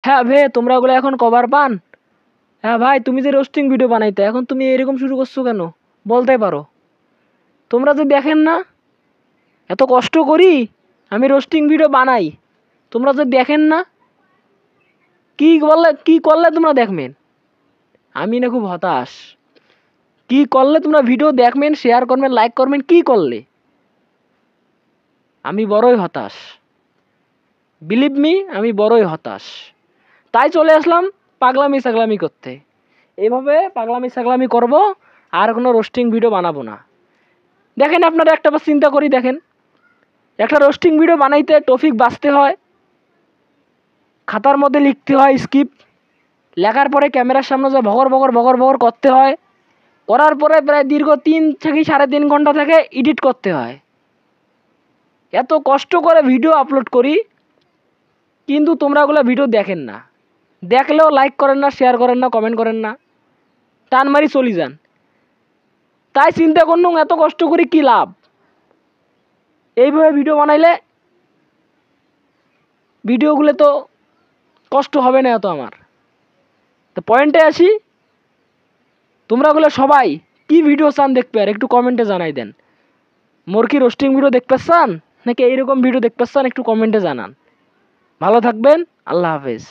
হ্যাঁ ভাই, তোমরা ওগুলো এখন কভার পান? হ্যাঁ ভাই, তুমি যে রোস্টিং ভিডিও বানাইতে এখন তুমি এরকম শুরু করছো কেন? বলতে পারো। তোমরা যে দেখেন না এত কষ্ট করি, আমি রোস্টিং ভিডিও বানাই, তোমরা যে দেখেন না, কি করলে তোমরা দেখবেন? আমি না খুব হতাশ। কি করলে তোমরা ভিডিও দেখবেন, শেয়ার করবেন, লাইক করবেন, কি করলে? আমি বড়ই হতাশ। বিলিভ মি, আমি বড়ই হতাশ। তাই চলে আসলাম পাগলামি ছাগলামি করতে। এইভাবে পাগলামি ছাগলামি করব, আর কোনো রোস্টিং ভিডিও বানাবো না। দেখেন আপনারা একটা বার চিন্তা করি দেখেন, একটা রোস্টিং ভিডিও বানাইতে টপিক বাছতে হয়, খাতার মধ্যে লিখতে হয় স্ক্রিপ্ট, লেখার পরে ক্যামেরার সামনে যে ভগর ভগর ভগর ভগর করতে হয়, করার পরে প্রায় দীর্ঘ 3 থেকে 3.5 ঘন্টা থেকে এডিট করতে হয়। এত কষ্ট করে ভিডিও আপলোড করি, কিন্তু তোমরা ওগুলো ভিডিও দেখেন না। দেখলেও লাইক করেন না, শেয়ার করেন না, কমেন্ট করেন না, টান মারি চলে যান। তাই চিন্তা করলুম এত কষ্ট করি কি লাভ? এইভাবে ভিডিও বানাইলে ভিডিওগুলো তো কষ্ট হবে না এত আমার। তো পয়েন্টে আসি, তোমরা ওগুলো সবাই কি ভিডিও চান দেখবে আর একটু কমেন্টে জানাই দেন। মোর কি রোস্টিং ভিডিও দেখতে চান নাকি এইরকম ভিডিও দেখতে চান, একটু কমেন্টে জানান। ভালো থাকবেন, আল্লাহ হাফেজ।